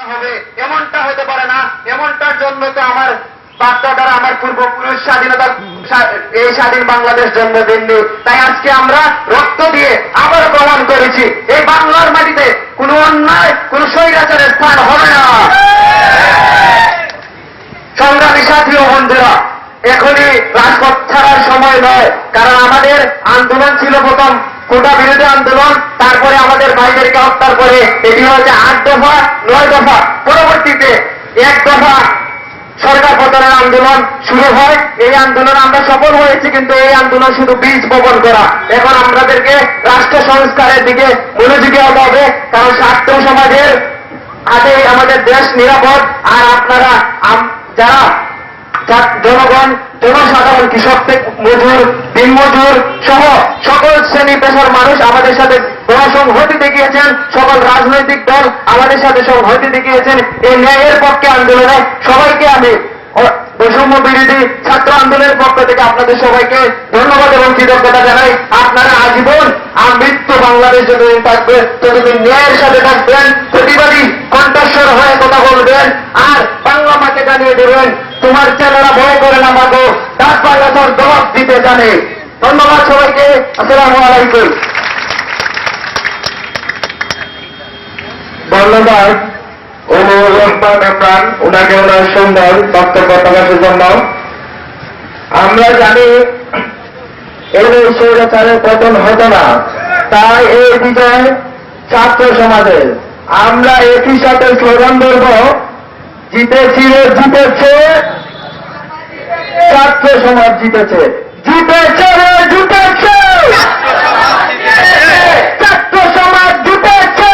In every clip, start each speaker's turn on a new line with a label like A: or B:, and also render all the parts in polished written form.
A: হবে এমনটা হতে পারে না। এমনটার জন্য তো আমার বাপদাদারা, আমার পূর্বপুরুষ এই স্বাধীন বাংলাদেশ জন্ম দেননি। তাই আজকে আমরা রক্ত দিয়ে আবার প্রমাণ করেছি এই বাংলার মাটিতে কোনো অন্যায়, কোন স্বৈরাচারের স্থান হবে না। সংগ্রামী সাথী ও বন্ধুরা, এখনই রাজপথ ছাড়ার সময় নয়। কারণ আমাদের আন্দোলন ছিল প্রথম কোটা বিরোধী আন্দোলন, তারপরে আমাদের ভাইদেরকে হত্যার পরে এটি হচ্ছে 8 দফা 9 দফা, পরবর্তীতে 1 দফা সরকার পতনের আন্দোলন শুরু হয়। এই আন্দোলন আমরা সফল হয়েছি, কিন্তু এই আন্দোলন শুধু বীজ বপন করা। এখন আমাদেরকে রাষ্ট্র সংস্কারের দিকে মনোযোগী হতে হবে, কারণ ছাত্র সমাজের হাতে আমাদের দেশ নিরাপদ। আর আপনারা যারা জনগণ, জনসাধারণ, কৃষক থেকে মজুর, দিনমজুর সহ সকল শ্রেণী পেশার মানুষ আমাদের সাথে সংহতি দেখিয়েছেন। সকল রাজনৈতিক দল আমাদের সাথে সংহতি দেখিয়েছেন এই ন্যায়ের পক্ষে আন্দোলনে। সবাইকে আমি বৈষম্য বিরোধী ছাত্র আন্দোলনের পক্ষ থেকে আপনাদের সবাইকে ধন্যবাদ এবং কৃতজ্ঞতা জানাই। আপনারা আজীবন মৃত্যু বাংলাদেশ যতদিন থাকবে ততদিন ন্যায়ের সাথে থাকবেন, প্রতিবাদী কণ্ঠস্বর হয়ে কথা বলবেন, আর বাংলা মাকে জানিয়ে দেবেন তোমার ছেলেরা ভয় করে না মাগো, তারপরে তোর জবাব দিতে জানে। ধন্যবাদ সবাইকে। আসসালামু আলাইকুম।
B: ধন্যবাদ অনুর রহমান ইমরান, ওনাকে ওনার সুন্দর বক্তব্য প্রকাশের জন্য। আমরা জানি এই স্বৈরাচারের পতন হতো না, তাই এই বিজয় ছাত্র সমাজের। আমরা একই সাথে স্লোগান ধরব, জিতেছি রে জিতেছে, ছাত্র সমাজ জিতেছে, জিতেছে রে জিতেছে, ছাত্র সমাজ জিতেছে,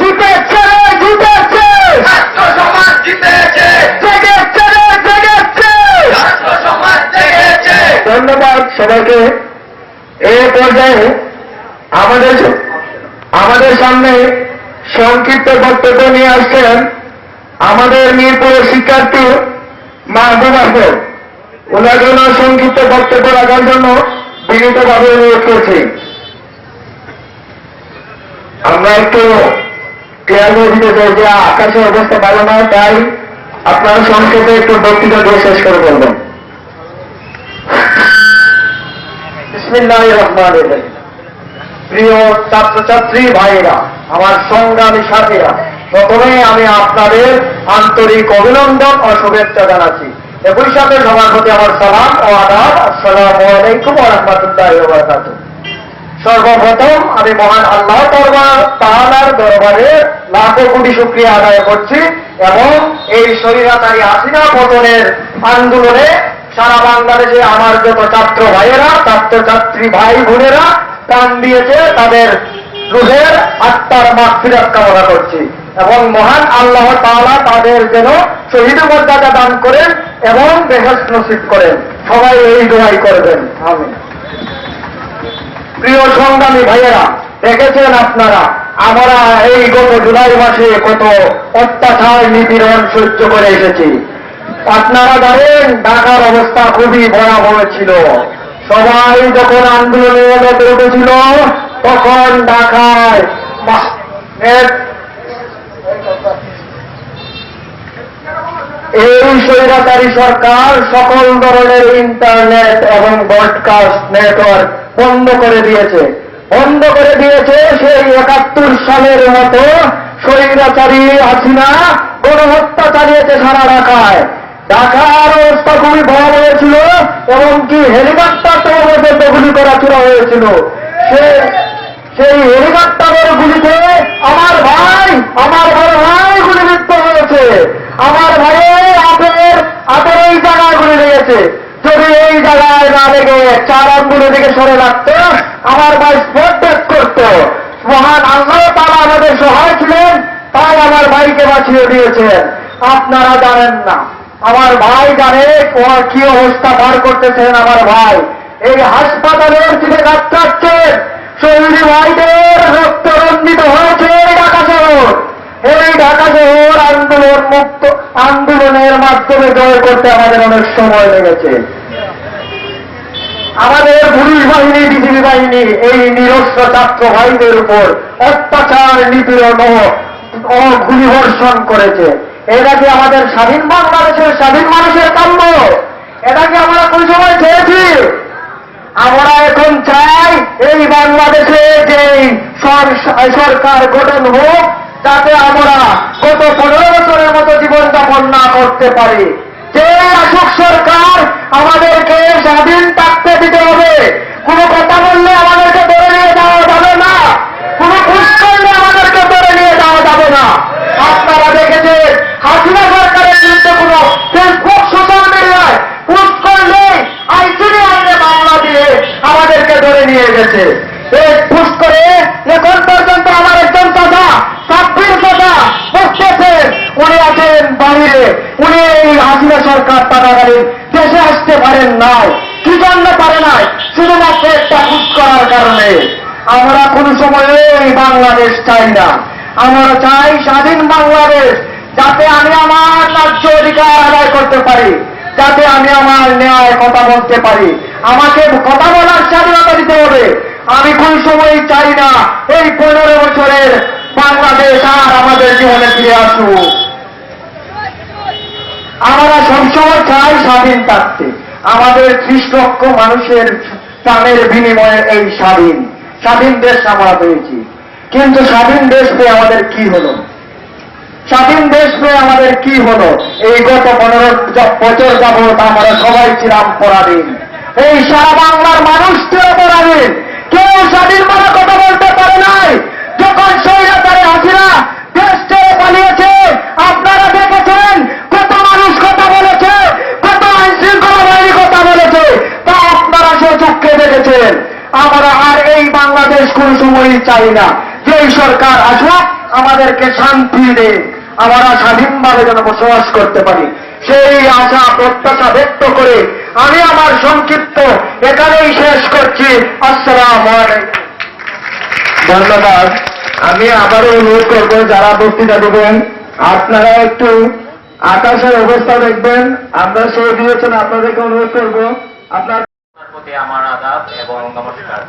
B: জিতেছে রে জিতেছে, ছাত্র সমাজ জিতেছে, জেগেছে রে জেগেছে, ছাত্র সমাজ জেগেছে। ধন্যবাদ সবাইকে। এই পর্যায়ে আমাদের সামনে সংক্ষিপ্ত বক্তব্য নিয়ে আসছেন আমাদের মিরপুরের শিক্ষার্থী মাহবুব আহমেদ। ওনার জন্য সংক্ষিপ্ত বক্তব্য রাখার জন্য বিনীতভাবে অনুরোধ করছি। আমরা একটু ক্লিয়ার করে দিতে চাই যে আকাশের অবস্থা ভালো নয়, তাই আপনারা সংক্ষেপে একটু বক্তৃতা দিয়ে শেষ করে বলবেন। বিসমিল্লাহির রহমানির রহিম। প্রিয় ছাত্রছাত্রী ভাইয়েরা, আমার সংগ্রামী সাথীরা, প্রথমে আমি আপনাদের আন্তরিক অভিনন্দন ও শুভেচ্ছা জানাচ্ছি। একই সাথে সবার প্রতি আমার সালাম ও আদাব। আসসালামু আলাইকুম ওয়া রাহমাতুল্লাহি ওয়া বারাকাতুহু। সর্বপ্রথম আমি মহান আল্লাহ তাআলার দরবারে লাখো কোটি শুকরিয়া আদায় করছি এবং এই স্বৈরাচারী হাসিনা পতনের আন্দোলনে সারা বাংলাদেশে আমার যত ছাত্র ভাইয়েরা, ছাত্রছাত্রী ভাই বোনেরা প্রাণ দিয়েছে, তাদের রুহের আত্মার মাগফিরাত কামনা করছি এবং মহান আল্লাহ তাআলা তাদের যেন শহীদ মর্যাদা দান করেন এবং বেহেশত নসিব করেন। সবাই এই দোয়াই করবেন, আমিন। প্রিয় সংগ্রামী ভাইয়েরা, দেখেছেন আপনারা আমরা এই গত জুলাই মাসে কত অত্যাচার নিপীড়ন সহ্য করে এসেছি। আপনারা জানেন ঢাকার অবস্থা খুবই ভয়াবহ ছিল। সবাই যখন আন্দোলনে মেতে উঠেছিল তখন ঢাকায় এই স্বৈরাচারী সরকার সকল ধরনের ইন্টারনেট এবং ব্রডকাস্ট নেটওয়ার্ক বন্ধ করে দিয়েছে। সেই 71 সালের মতো স্বৈরাচারী হাসিনা গণহত্যা চালিয়েছে সারা ঢাকায়। ঢাকার অবস্থা খুবই ভয়াবহ ছিল, এমনকি হেলিকপ্টার পর্যন্ত গুলি করা শুরু হয়েছিল। সেই হেলিকপ্টারের গুলিতে আমার বড় ভাই গুলিবিদ্ধ হয়েছে। আমার ভাইয়ের হাতের এই জায়গায় গুলি লেগেছে। যদি এই জায়গায় না লেগে 4 আঙ্গুলে দিকে সরে রাখতো, আমার ভাই স্পট ডেথ করত। মহান আল্লাহ তাআলা আমাদের সহায় ছিলেন, তাই আমার ভাইকে বাঁচিয়ে দিয়েছেন। আপনারা জানেন না, আমার ভাই জানে কি অবস্থা পার করতেছেন। আমার ভাই এই হাসপাতালের দিকে কাটাচ্ছেন। শহীদ ভাইদের রক্ত রঞ্জিত হয়েছে এই ঢাকা শহর। এই ঢাকা শহর আন্দোলনের মাধ্যমে জয় করতে আমাদের অনেক সময় লেগেছে। আমাদের পুলিশ বাহিনী, বিজিবি বাহিনী এই নিরস্ত্র ছাত্র ভাইদের উপর অত্যাচার, নিপীড়ন ও গুলিবর্ষণ করেছে। এটা কি আমাদের স্বাধীন বাংলাদেশের স্বাধীন মানুষের কাম্য? এটা কি আমরা কোন সময় চেয়েছি? আমরা এখন চাই এই বাংলাদেশে যে সরকার গঠন হোক, যাতে আমরা গত 15 বছরের মতো জীবনযাপন না করতে পারি। যে আসুক সরকার, আমাদেরকে স্বাধীন থাকতে দিতে হবে। কোনো কথা বললে আমাদেরকে ধরে নিয়ে যাওয়া যাবে না, কোনো ঘুষ করলে আমাদেরকে ধরে নিয়ে যাওয়া যাবে না। আপনারা দেখেছেন হাসিনা সরকারের বিরুদ্ধে কোনো ফেসবুক সোশ্যাল মিডিয়ায় পোস্ট করলে আইসিডি আইনে মামলা দিয়ে আমাদেরকে ধরে নিয়ে গেছে। এই পোস্ট করে এখন পর্যন্ত আমার একজন চাচা, সাব্বির চাচা বসতেছেন, উনি আছেন বাইরে। উনি এই হাসিনা সরকার থাকাকালীন দেশে আসতে পারেন নাই। কি জন্য পারে নাই? শুধুমাত্র একটা পোস্ট করার কারণে। আমরা কোন সময়ে এই বাংলাদেশ চাই না। আমরা চাই স্বাধীন বাংলাদেশ, যাতে আমি আমার ন্যায্য অধিকার আদায় করতে পারি, যাতে আমি আমার ন্যায় কথা বলতে পারি। আমাকে কথা বলার স্বাধীনতা দিতে হবে। আমি কোন সময় চাই না এই 15 বছরের বাংলাদেশ আর আমাদের জীবনে ফিরে আসুক। আমরা সবসময় চাই স্বাধীন থাকতে। আমাদের 30 লক্ষ মানুষের প্রাণের বিনিময়ে এই স্বাধীন দেশ আমরা পেয়েছি। কিন্তু স্বাধীন দেশ পেয়ে আমাদের কি হলো? স্বাধীন দেশ পেয়ে আমাদের কি হলো? এই গত 15 বছর যাবৎ আমরা সবাই ছিলাম পরাধীন। এই সারা বাংলার মানুষ ছিল পরাধীন। কেউ স্বাধীন মানে কথা বলতে পারে নাই। যখন স্বৈরাচারী হাসিনা দেশ ছেড়ে পালিয়েছে, আপনারা দেখেছেন কত মানুষ কথা বলেছে, কত আইন শৃঙ্খলা বাহিনী কথা বলেছে, তা আপনারা স্বচক্ষে দেখেছেন। আমরা আর এই বাংলাদেশ কোন সময়ই চাই না। যেই সরকার আসুক, আমাদেরকে শান্তি দেয়, আমরা স্বাধীনভাবে যেন বসবাস করতে পারি, সেই আশা প্রত্যাশা ব্যক্ত করে আমি আমার সংক্ষিপ্ত এখানেই শেষ করছি। আসসালামু আলাইকুম। ধন্যবাদ। আমি আবারও অনুরোধ করবো যারা বক্তৃতা দেবেন, আপনারা একটু আকাশের অবস্থা দেখবেন। আমরা সেই দিয়েছেন, আপনাদেরকে অনুরোধ করবো আপনার
C: প্রতি আমার আদাব এবং নমস্কার।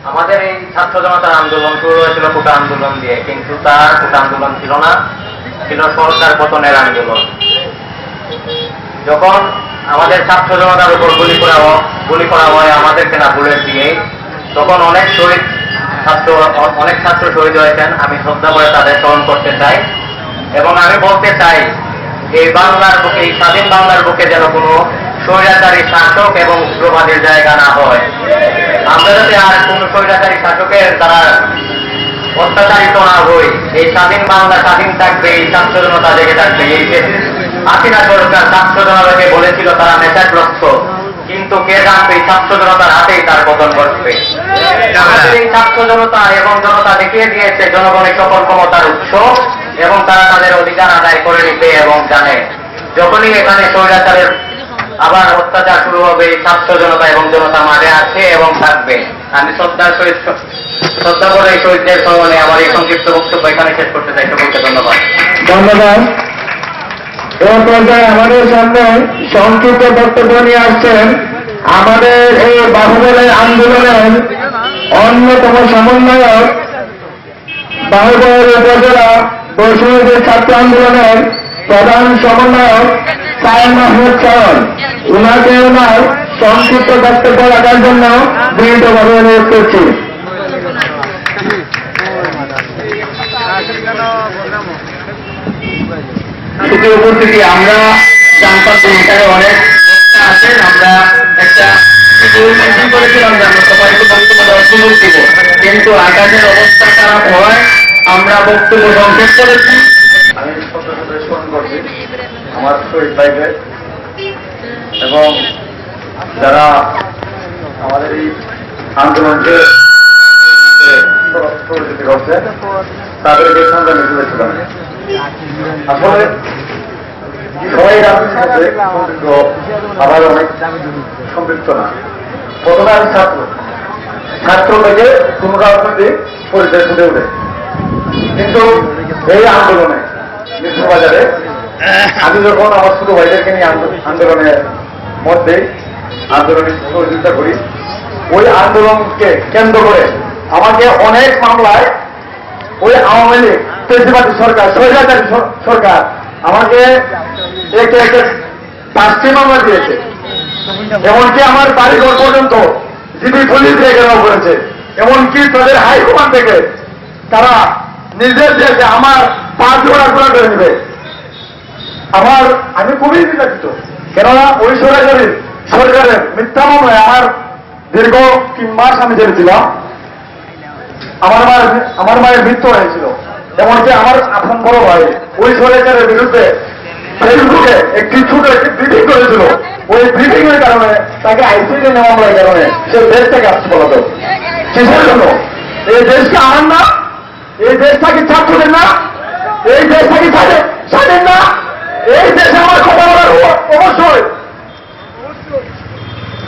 C: আমাদের এই ছাত্র জনতার আন্দোলন শুরু হয়েছিল কোটা আন্দোলন দিয়ে, কিন্তু তার কোটা আন্দোলন ছিল না, ছিল সরকার পতনের আন্দোলন। যখন আমাদের ছাত্র জনতার উপর গুলি করা হয় আমাদেরকে না বুলেট দিয়ে, তখন অনেক ছাত্র শহীদ হয়েছেন। আমি শ্রদ্ধা করে তাদের স্মরণ করতে চাই এবং আমি বলতে চাই এই বাংলার বুকে, এই স্বাধীন বাংলার বুকে যেন কোনো স্বৈরাচারী শাসক এবং উগ্রবাদের জায়গা না হয়। আমরা যাতে আর কোন স্বৈরাচারী শাসকের দ্বারা অত্যাচারিত না হই। এই স্বাধীন বাংলা স্বাধীন থাকবে, এই ছাত্র জনতা জেগে থাকবে। এই হাসিনা সরকার ছাত্র জনতাকে বলেছিল তারা নেশাগ্রস্ত, কিন্তু কে জানবে এই ছাত্র জনতার হাতেই তার পতন ঘটবে। আমাদের এই ছাত্র জনতা এবং জনতা দেখিয়ে দিয়েছে জনগণের সকল ক্ষমতার উৎস এবং তারা তাদের অধিকার আদায় করে নিতে এবং জানে যখনই এখানে স্বৈরাচারের আবার অত্যাচার শুরু হবে, এই ছাত্র জনতা এবং জনতা মাঠে আছে এবং থাকবে। আমি শ্রদ্ধা করে এই শহীদদের স্মরণে আমার এই সংক্ষিপ্ত বক্তব্য এখানে শেষ করতে চাই। সকলকে ধন্যবাদ।
B: ধন্যবাদ। এই পর্যায়ে আমাদের সামনে সংক্ষিপ্ত বক্তব্য নিয়ে আসছেন আমাদের এই বাহুবলের আন্দোলনের অন্যতম সমন্বয়ক, বাহুবল উপজেলা বৈষম্যদের ছাত্র আন্দোলনের প্রধান সমন্বয়ক সায়েম মাহমুদ সায়ন। উনাকে ওনার সংক্ষিপ্ত বক্তব্য রাখার জন্য বিনীতভাবে অনুরোধ করছি।
A: উপস্থিতি, আমরা জানতাম যে এখানে অনেক বক্তা আছেন। আমরা একটা মিটিং করেছিলাম যে আমরা সবাইকে বক্তব্য দেওয়ার সুযোগ দিব, কিন্তু আকাশের অবস্থা খারাপ হওয়ায় আমরা বক্তব্য সংক্ষেপ করেছি। আমি স্মরণ করছি আমার শহীদ ভাইদের এবং যারা আমাদের এই আন্দোলনকে পরিচিতি করছে তাদেরকে সংগ্রামী শুভেচ্ছা জানাই। আসলে সবাই রাজনীতির সাথে আবার অনেক সম্পৃক্ত না। প্রথমে আমি ছাত্র থেকে কোন রাজনৈতিক পরিচয় ফুটে উঠে, কিন্তু এই আন্দোলনে বিশ্ববাজারে আমি যখন আমার ছোট ভাইদেরকে নিয়ে আন্দোলনের মধ্যে আন্দোলনে সহযোগিতা করি, ওই আন্দোলনকে কেন্দ্র করে আমাকে অনেক মামলায় ওই
B: আওয়ামী লীগ কেজরিওয়াল সরকার স্বৈরাচারী সরকার আমাকে একটা একটা 5টি মামলা দিয়েছে, এমনকি আমার বাড়িঘর পর্যন্ত জিবি পুলিশ দিয়ে ঘেরাও করেছে, এমনকি তাদের হাইকমান্ড থেকে তারা নির্দেশ দিয়েছে আমার 5 জোড়া গুণা করে নেবে। আমি খুবই বিতাড়িত, কেননা ওই সরকারের মিথ্যা মামলায় আমার দীর্ঘ 3 মাস আমি জেলে ছিলাম। আমার মায়ের মৃত্যু হয়েছিল, এমনকি আমার আপন বড় ভাই ওই সরকারের বিরুদ্ধে ফেসবুকে একটি ছোট একটি ব্রিফিং করেছিল। ওই ব্রিফিং এর কারণে তাকে আইসিডি নেওয়া হয়, কারণে সে দেশ থেকে আসতে বলতো। কিসের জন্য? এই দেশকে আমার না, এই দেশটা কি ছাত্রদের না, এই দেশটা কি স্বাধীন না, এই দেশে আমার কথা বলার অবশ্যই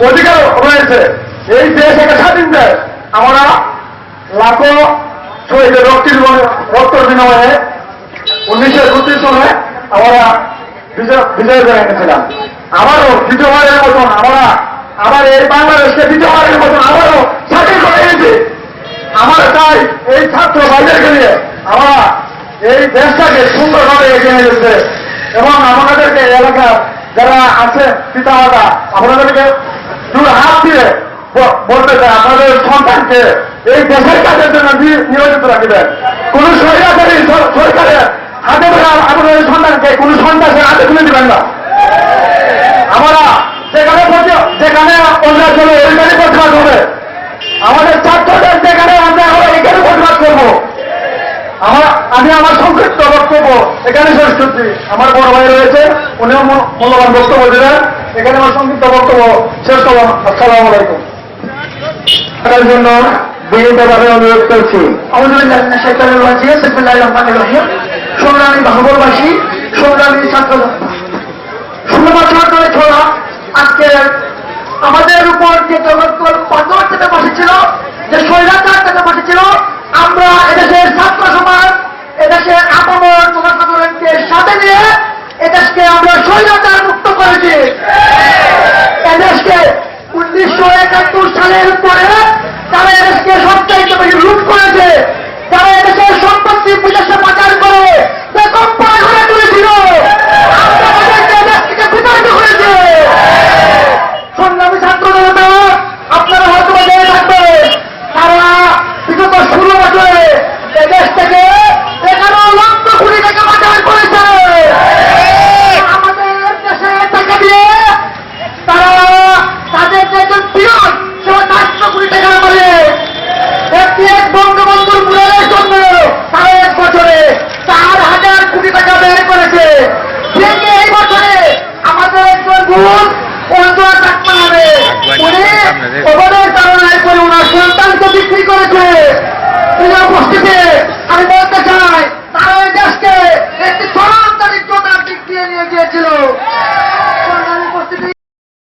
B: অধিকার রয়েছে। এই দেশ একটা স্বাধীন দেশ। আমরা লাখো শহীদের রক্ত বিনিময়ে 1931 সালে আমরা বিজয় করে এনেছিলাম। আবারও দ্বিতীয়বারের মতন আবার এই বাংলাদেশকে দ্বিতীয়বারের মতন আবারও স্বাধীন করে এনেছি। আমরা চাই এই ছাত্র ভাইদেরকে নিয়ে আমরা এই দেশটাকে সুন্দরভাবে এগিয়ে নিয়ে যেতে, এবং আমাদেরকে এলাকার যারা আছে পিতামাতা আপনাদেরকে দুটো হাত দিয়ে বলতে চাই আপনাদের সন্তানকে এই দেশের কাজের জন্য নিয়োজিত রাখবেন। কোন সরকারি সরকারের হাতে ধরে আপনাদের সন্তানকে কোন সন্ত্রাসের হাতে তুলে দিবেন না। আমরা যেখানে অন্যায় চলে ওইখানে প্রতিবাদ হবে, আমাদের ছাত্রদের যেখানে অন্যায় হবে এখানে প্রতিবাদ করবো। আমি আমার সংক্ষিপ্ত বক্তব্য এখানে শেষ করছি। আমার বড় ভাই রয়েছে, উনিও মূল্যবান বক্তব্য দিলেন। এখানে আমার সংক্ষিপ্ত বক্তব্য শেষ করলাম। আসসালামু আলাইকুম। তার জন্য বিনীতভাবে অনুরোধ করছি। সংগ্রামী ভাগরবাসী, সংগ্রামী ছাত্র শুধুমাত্র ছোড়া আজকে আমাদের উপর যে পাথর থেকে বসেছিল, যে স্বৈরাচার থেকে বসেছিল, আমরা এদেশের ছাত্র সমাজ, এদেশের আপামর জনসাধারণকে সাথে নিয়ে এদেশকে আমরা স্বৈরাচার মুক্ত করেছি। এদেশকে 1971 সালের পরে তারা এদেশকে সবচাইতে বেশি লুট করেছে, তারা এদেশের সম্পত্তি বিদেশে পাচার করে বেতন পার করে তুলেছিল, এদেশ থেকে বিতাড়িত করেছে। সংগ্রামী ছাত্র জনতা, আপনারা হয়তো জেনে থাকবেন তারা বিগত 16 বছরে এদেশ থেকে 11 লক্ষ কোটি টাকা পাচার করেছে। আমাদের দেশে টাকা দিয়ে তারা তাদের যে একজন পিয়ন সে 400 কোটি টাকার মালিক। এক বঙ্গবন্ধুর মুরাদের জন্য তারা 1 বছরে 4000 কোটি টাকা ব্যয় করেছে। ঠিক এই বছরে আমাদের একজন গুণ অবদের কারণে